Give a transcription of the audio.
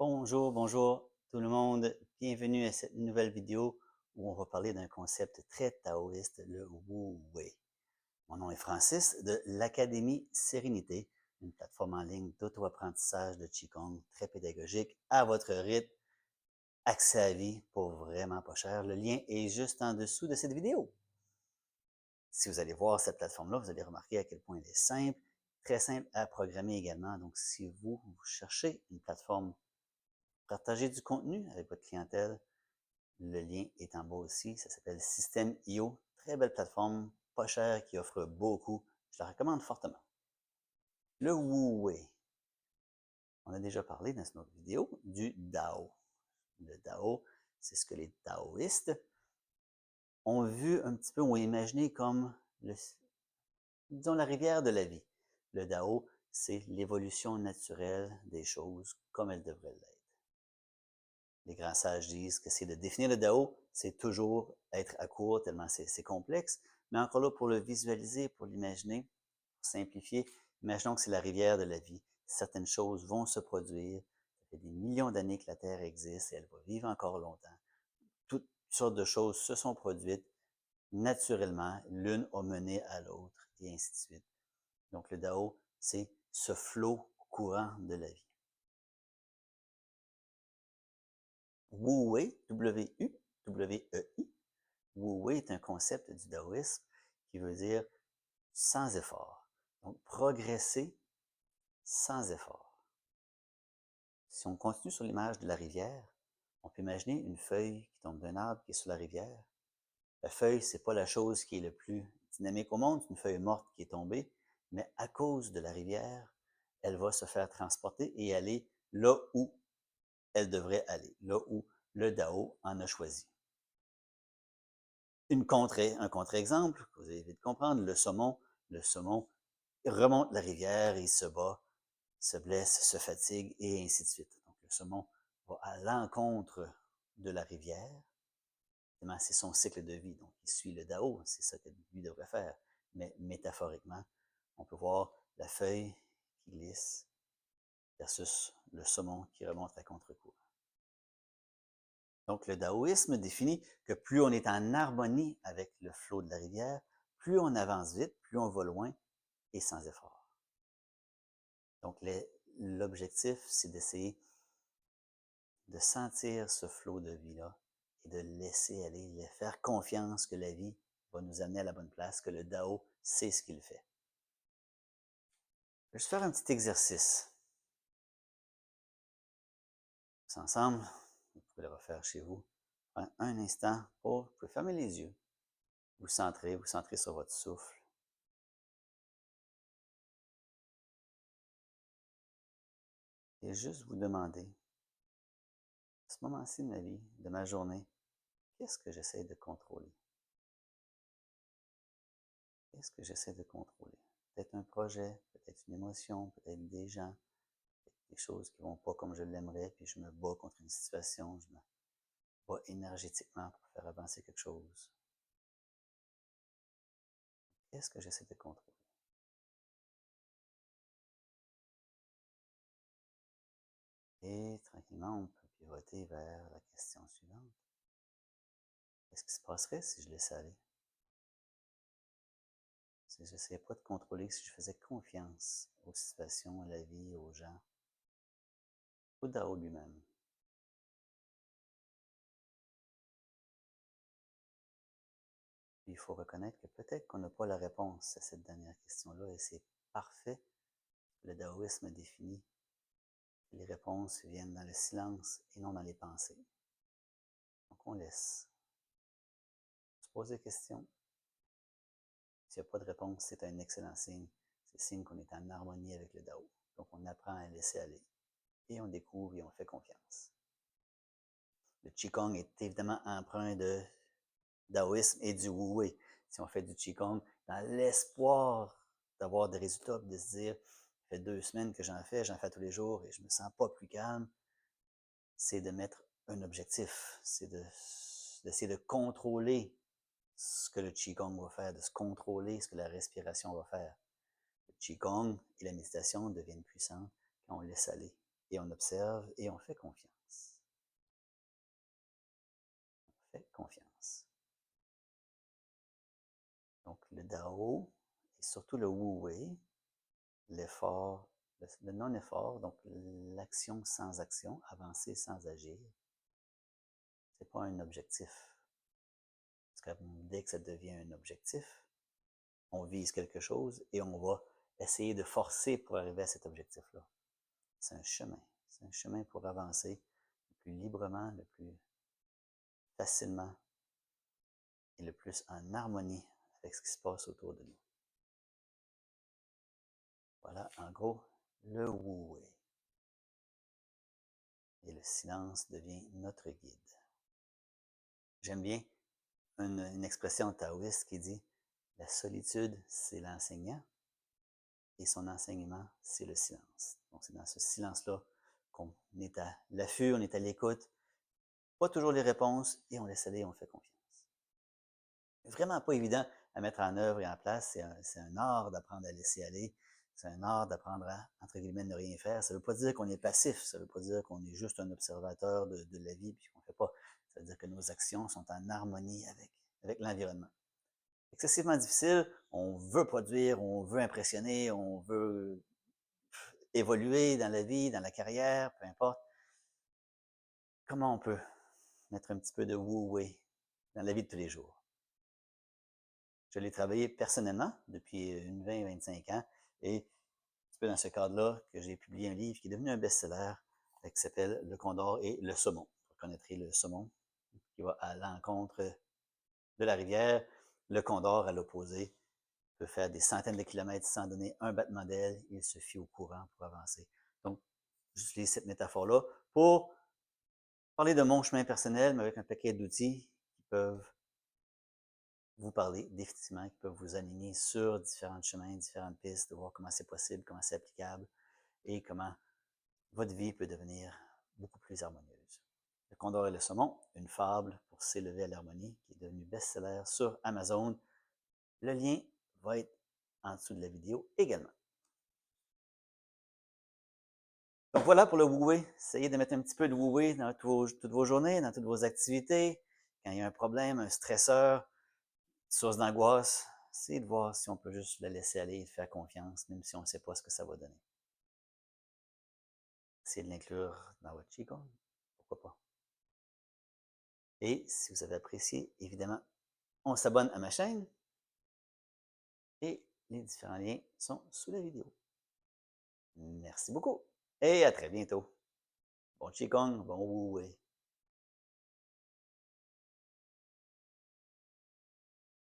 Bonjour tout le monde. Bienvenue à cette nouvelle vidéo où on va parler d'un concept très taoïste, le Wu Wei. Mon nom est Francis de l'Académie Sérénité, une plateforme en ligne d'auto-apprentissage de Qigong très pédagogique, à votre rythme, accès à vie pour vraiment pas cher. Le lien est juste en dessous de cette vidéo. Si vous allez voir cette plateforme-là, vous allez remarquer à quel point elle est simple, très simple à programmer également. Donc, si vous cherchez une plateforme partager du contenu avec votre clientèle, le lien est en bas aussi. Ça s'appelle System.io. Très belle plateforme, pas chère, qui offre beaucoup. Je la recommande fortement. Le Wu Wei. On a déjà parlé dans une autre vidéo du Dao. Le Dao, c'est ce que les taoïstes ont vu un petit peu, ont imaginé comme, disons, la rivière de la vie. Le Dao, c'est l'évolution naturelle des choses comme elles devraient l'être. Les grands sages disent que c'est de définir le Dao, c'est toujours être à court tellement c'est complexe. Mais encore là, pour le visualiser, pour l'imaginer, pour simplifier, imaginons que c'est la rivière de la vie. Certaines choses vont se produire. Ça fait des millions d'années que la Terre existe et elle va vivre encore longtemps. Toutes sortes de choses se sont produites naturellement. L'une a mené à l'autre et ainsi de suite. Donc le Dao, c'est ce flot courant de la vie. Wu Wei, W-U-W-E-I. Wu Wei est un concept du taoïsme qui veut dire sans effort. Donc, progresser sans effort. Si on continue sur l'image de la rivière, on peut imaginer une feuille qui tombe d'un arbre qui est sur la rivière. La feuille, c'est pas la chose qui est le plus dynamique au monde, c'est une feuille morte qui est tombée, mais à cause de la rivière, elle va se faire transporter et aller là où elle devrait aller, là où le Dao en a choisi. Un contre-exemple, que vous allez vite comprendre, le saumon remonte la rivière, il se bat, se blesse, se fatigue, et ainsi de suite. Donc, le saumon va à l'encontre de la rivière. C'est son cycle de vie. Donc, il suit le Dao, c'est ça que lui devrait faire. Mais métaphoriquement, on peut voir la feuille qui glisse versus le saumon qui remonte à contre-courant. Donc, le taoïsme définit que plus on est en harmonie avec le flot de la rivière, plus on avance vite, plus on va loin et sans effort. Donc, l'objectif, c'est d'essayer de sentir ce flot de vie-là et de laisser aller, de faire confiance que la vie va nous amener à la bonne place, que le Dao sait ce qu'il fait. Je vais juste faire un petit exercice. Tous ensemble, vous pouvez le refaire chez vous. Un instant vous pouvez fermer les yeux. Vous centrez sur votre souffle. Et juste vous demander, à ce moment-ci de ma vie, de ma journée, qu'est-ce que j'essaie de contrôler? Qu'est-ce que j'essaie de contrôler? Peut-être un projet, peut-être une émotion, peut-être des gens, peut-être des choses qui vont pas comme je l'aimerais, puis je me bats contre une situation, je me bats énergétiquement pour faire avancer quelque chose. Qu'est-ce que j'essaie de contrôler? Et tranquillement, on peut pivoter vers la question suivante. Qu'est-ce qui se passerait si je laissais aller? Si je n'essayais pas de contrôler, si je faisais confiance aux situations, à la vie, aux gens, au Dao lui-même. Puis il faut reconnaître que peut-être qu'on n'a pas la réponse à cette dernière question-là et c'est parfait. Le taoïsme définit que les réponses viennent dans le silence et non dans les pensées. Donc on laisse se poser des questions. S'il n'y a pas de réponse, c'est un excellent signe. C'est signe qu'on est en harmonie avec le Dao. Donc on apprend à laisser aller et on découvre et on fait confiance. Le Qigong est évidemment empreint de taoïsme et du Wu Wei. Si on fait du Qigong dans l'espoir d'avoir des résultats, de se dire, ça fait 2 semaines que j'en fais tous les jours et je me sens pas plus calme, c'est de mettre un objectif, c'est d'essayer de contrôler ce que le Qigong va faire, de se contrôler ce que la respiration va faire. Le Qigong et la méditation deviennent puissants quand on laisse aller. et on observe et on fait confiance. On fait confiance. Donc, le Dao et surtout le Wu Wei, l'effort, le non-effort, donc l'action sans action, avancer sans agir, c'est pas un objectif. Parce que dès que ça devient un objectif, on vise quelque chose et on va essayer de forcer pour arriver à cet objectif-là. C'est un chemin. C'est un chemin pour avancer le plus librement, le plus facilement et le plus en harmonie avec ce qui se passe autour de nous. Voilà, en gros, le Wu Wei. Et le silence devient notre guide. J'aime bien une expression taoïste qui dit « La solitude, c'est l'enseignant et son enseignement, c'est le silence. » Donc, c'est dans ce silence-là qu'on est à l'affût, on est à l'écoute, pas toujours les réponses, et on laisse aller, on fait confiance. Vraiment pas évident à mettre en œuvre et en place. C'est un art d'apprendre à laisser aller. C'est un art d'apprendre à, entre guillemets, ne rien faire. Ça ne veut pas dire qu'on est passif. Ça ne veut pas dire qu'on est juste un observateur de la vie puis qu'on ne fait pas. Ça veut dire que nos actions sont en harmonie avec l'environnement. Excessivement difficile, on veut produire, on veut impressionner, on veut évoluer dans la vie, dans la carrière, peu importe. Comment on peut mettre un petit peu de wu-wei dans la vie de tous les jours? Je l'ai travaillé personnellement depuis une 20-25 ans et c'est un peu dans ce cadre-là que j'ai publié un livre qui est devenu un best-seller qui s'appelle Le Condor et le saumon. Vous connaîtrez le saumon qui va à l'encontre de la rivière. Le condor, à l'opposé, peut faire des centaines de kilomètres sans donner un battement d'aile. Il se fie au courant pour avancer. Donc, j'utilise cette métaphore-là pour parler de mon chemin personnel, mais avec un paquet d'outils qui peuvent vous parler définitivement, qui peuvent vous aligner sur différents chemins, différentes pistes, de voir comment c'est possible, comment c'est applicable et comment votre vie peut devenir beaucoup plus harmonieuse. Le Condor et le saumon, une fable pour s'élever à l'harmonie, qui est devenue best-seller sur Amazon. Le lien va être en dessous de la vidéo également. Donc voilà pour le Wu-Wei. Essayez de mettre un petit peu de Wu-Wei dans toutes vos journées, dans toutes vos activités. Quand il y a un problème, un stresseur, une source d'angoisse, essayez de voir si on peut juste le laisser aller et faire confiance, même si on ne sait pas ce que ça va donner. Essayez de l'inclure dans votre Qigong, pourquoi pas. Et si vous avez apprécié, évidemment, on s'abonne à ma chaîne et les différents liens sont sous la vidéo. Merci beaucoup et à très bientôt. Bon Qigong, bon Wu Wei.